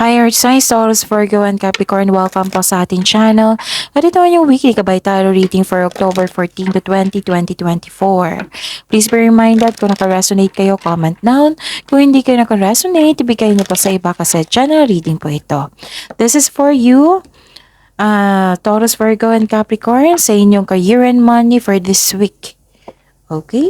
Hi Earth Signs, Taurus, Virgo, and Capricorn. Welcome po sa ating channel. At ito ang yung weekly Gabay Tarot reading for October 14 to 20, 2024. Please be reminded kung naka-resonate kayo, comment down. Kung hindi kayo naka-resonate, ibigay niyo po sa iba kasi channel reading po ito. This is for you, Taurus, Virgo, and Capricorn sa inyong career and money for this week. Okay?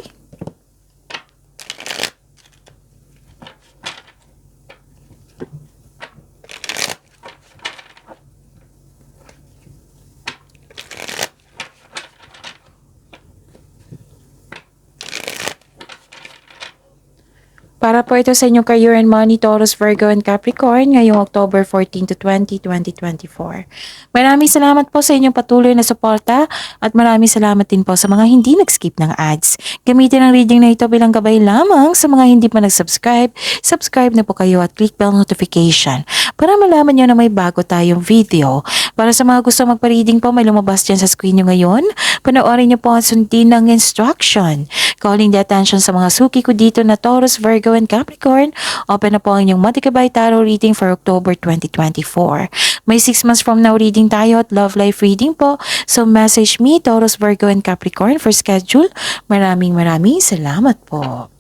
Para po ito sa inyong career and money, Taurus, Virgo, and Capricorn ngayong October 14 to 20, 2024. Maraming salamat po sa inyong patuloy na suporta at maraming salamat din po sa mga hindi nag-skip ng ads. Gamitin ang reading na ito bilang gabay lamang sa mga hindi pa nag-subscribe. Subscribe na po kayo at click bell notification para malaman nyo na may bago tayong video. Para sa mga gusto magpa-reading po, may lumabas dyan sa screen nyo ngayon. Panoorin nyo po ang sundin ng instruction. Calling the attention sa mga suki ko dito na Taurus, Virgo, and Capricorn. Open na po ang inyong Matikabay Tarot reading for October 2024. May 6 months from now reading tayo at love life reading po. So message me, Taurus, Virgo, and Capricorn for schedule. Maraming salamat po.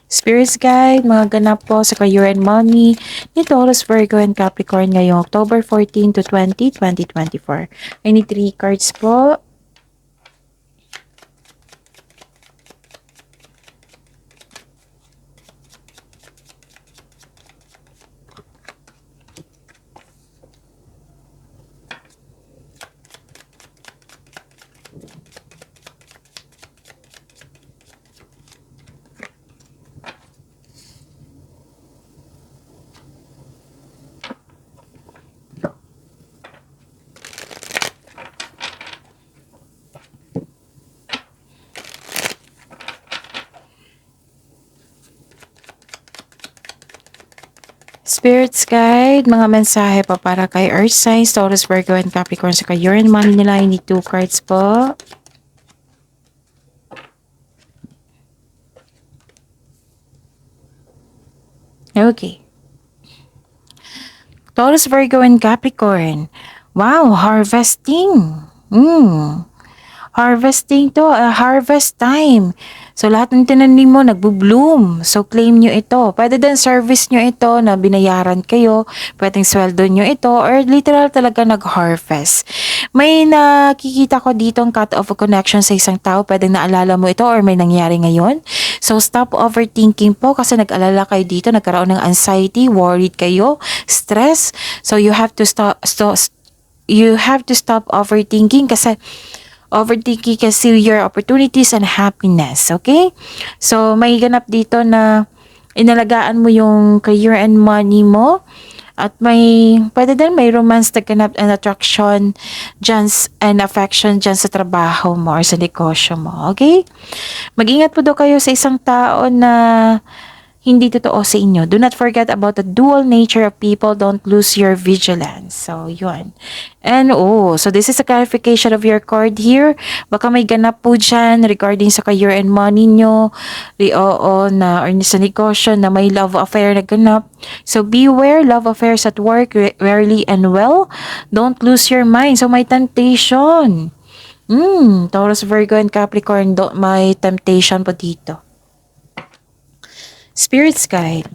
Spirits Guide, mga ganap po sa career and money ni Taurus, Virgo, and Capricorn ngayong October 14 to 20, 2024. I need 3 cards po. Spirits Guide, mga mensahe pa para kay Earth Signs, Taurus, Virgo, and Capricorn sa career and money nila. I need 2 cards po. Okay. Taurus, Virgo, and Capricorn. Wow, harvesting. Harvesting to, harvest time. So, lahat ng tinanim mo, nagbo-bloom. So, claim nyo ito. Pwede din service nyo ito na binayaran kayo. Pwedeng sweldo nyo ito or literal talaga nag-harvest. May nakikita ko dito ang cut off a connection sa isang tao. Pwedeng naalala mo ito or may nangyari ngayon. So, stop overthinking po kasi nag-alala kayo dito. Nagkaroon ng anxiety, worried kayo, stress. So, you have to stop overthinking kasi overthinking kasi your opportunities and happiness, okay? So, may ganap dito na inalagaan mo yung career and money mo at pwede din may romance na ganap and attraction dyan and affection dyan sa trabaho mo or sa negosyo mo, okay? Mag-ingat po daw kayo sa isang tao na hindi totoo sa inyo. Do not forget about the dual nature of people. Don't lose your vigilance. So, yun. And, so this is a clarification of your card here. Baka may ganap po dyan regarding sa career and money nyo. Or sa negosyo na may love affair na ganap. So, beware love affairs at work, rarely and well. Don't lose your mind. So, may temptation. Taurus, Virgo, and Capricorn, may temptation po dito. Spirits Guide.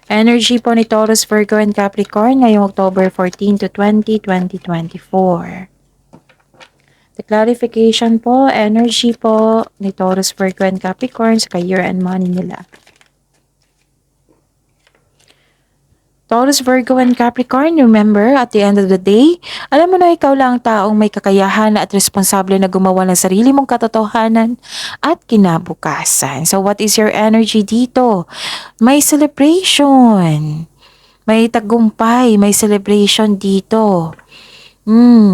Energy po ni Taurus, Virgo, and Capricorn ngayong October 14 to 20, 2024. The clarification po, energy po ni Taurus, Virgo, and Capricorn sa career and money nila. Taurus, Virgo, and Capricorn, remember, at the end of the day, alam mo na ikaw lang ang taong may kakayahan at responsable na gumawa ng sarili mong katotohanan at kinabukasan. So, what is your energy dito? May celebration. May tagumpay, may celebration dito.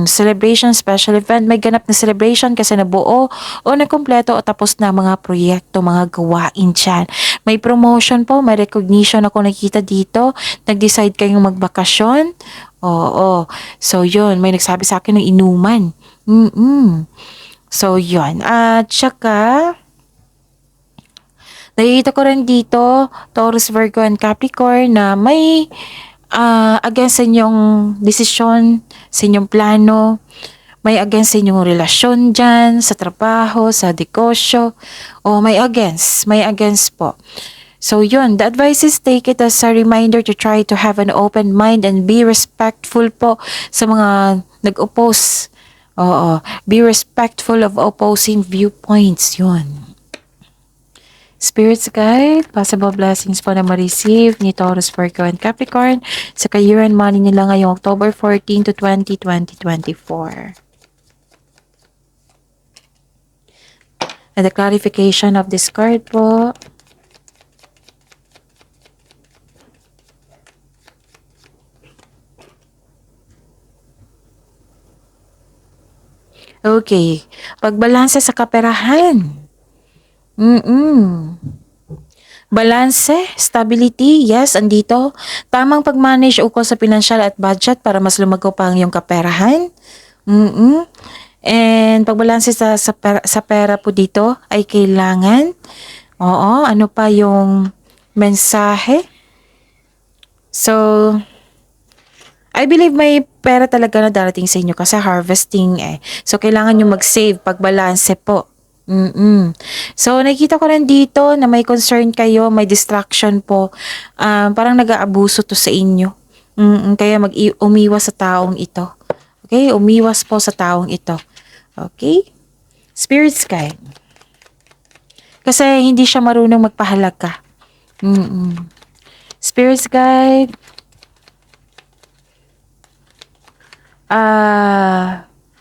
Celebration, special event, may ganap na celebration kasi nabuo o nakompleto o tapos na mga proyekto, mga gawain dyan. May promotion po, may recognition ako nakita dito. Nag-decide kayong magbakasyon. Oo. So, yun. May nagsabi sa akin ng inuman. So, yun. At saka, Nakikita ko rin dito, Taurus, Virgo, and Capricorn na may against sa inyong desisyon, sa inyong plano, may against sa inyong relasyon dyan, sa trabaho, sa negosyo, o may against po. So yun, the advice is take it as a reminder to try to have an open mind and be respectful po sa mga nag-oppose. Oo, be respectful of opposing viewpoints, yun. Spirits guide, possible blessings po na ma-receive ni Taurus, Virgo, and Capricorn sa year and money nila ngayong October 14 to 20, 2024. And the clarification of this card po. Okay, pagbalanse sa kaperahan. Balanse, stability, yes, andito. Tamang pag-manage ukol sa pinansyal at budget para mas lumago pa ang iyong kaperahan. And pagbalanse sa pera po dito ay kailangan. Oo, ano pa yung mensahe? So, I believe may pera talaga na darating sa inyo kasi harvesting eh. So, kailangan nyo mag-save, pagbalanse po. So, nakikita ko rin dito na may concern kayo, may distraction po. Parang nag-aabuso to sa inyo. Kaya umiwas sa taong ito. Okay? Umiwas po sa taong ito. Okay? Spirits guide. Kasi hindi siya marunong magpahalaga. Spirits guide.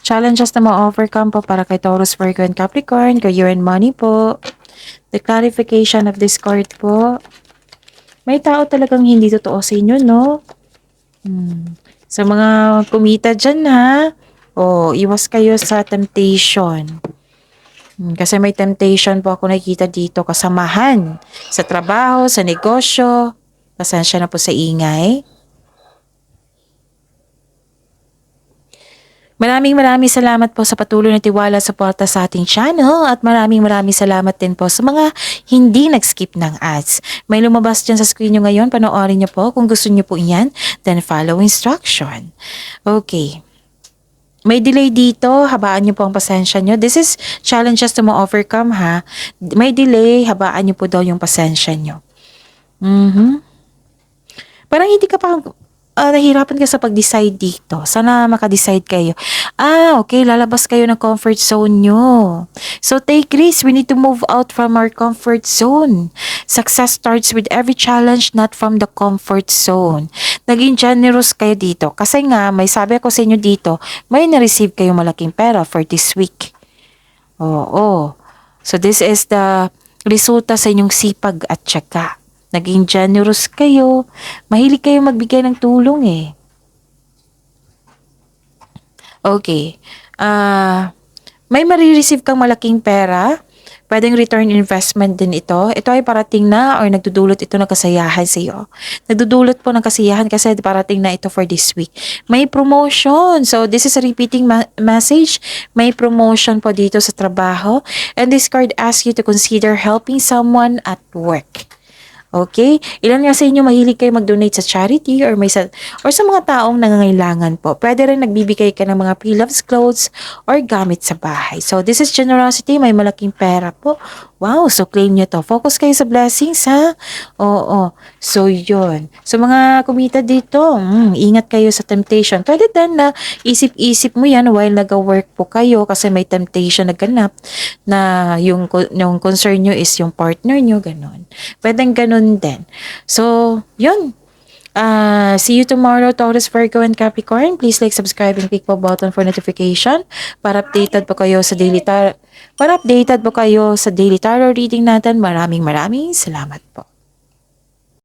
Challenges na ma-overcome po para kay Taurus, Virgo, and Capricorn, career and money po. The clarification of this card po. May tao talagang hindi totoo sa inyo, no? Sa mga kumita dyan, ha? Iwas kayo sa temptation. Kasi may temptation po ako nakikita dito, kasamahan. Sa trabaho, sa negosyo. Pasensya na po sa ingay. Maraming salamat po sa patuloy na tiwala at suporta sa ating channel at maraming salamat din po sa mga hindi nag-skip ng ads. May lumabas dyan sa screen nyo ngayon, panoorin nyo po kung gusto nyo po iyan, then follow instruction. Okay. May delay dito, habaan nyo po ang pasensya nyo. This is challenges to ma-overcome ha. May delay, habaan nyo po daw yung pasensya nyo. Parang hindi ka pa nahirapan ka sa pag-decide dito. Sana maka-decide kayo. Okay, lalabas kayo ng comfort zone nyo. So take risks. We need to move out from our comfort zone. Success starts with every challenge, not from the comfort zone. Naging generous kayo dito. Kasi nga, may sabi ako sa inyo dito, may na-receive kayo malaking pera for this week. So this is the resulta sa inyong sipag at tiyaga. Naging generous kayo. Mahilig kayo magbigay ng tulong eh. Okay. May marireceive kang malaking pera. Pwedeng return investment din ito. Ito ay parating na or nagdudulot ito ng kasayahan sa iyo. Nagdudulot po ng kasiyahan kasi parating na ito for this week. May promotion. So, this is a repeating message. May promotion po dito sa trabaho. And this card asks you to consider helping someone at work. Okay? Ilan nga sa inyo mahilig kayo mag-donate sa charity or sa mga taong nangangailangan po. Pwede rin nagbibigay ka ng mga pre-loved clothes or gamit sa bahay. So, this is generosity. May malaking pera po. Wow! So, claim nyo to. Focus kayo sa blessings, ha? Oo. So, yun. So, mga kumita dito, ingat kayo sa temptation. Pwede din na isip-isip mo yan while nag-work po kayo kasi may temptation na ganap na yung concern nyo is yung partner nyo, ganun. Pwedeng ganun din. So, yun. See you tomorrow, Taurus, Virgo, and Capricorn. Please like, subscribe, and click po button for notification para updated po kayo sa daily tarot reading natin. Maraming salamat po.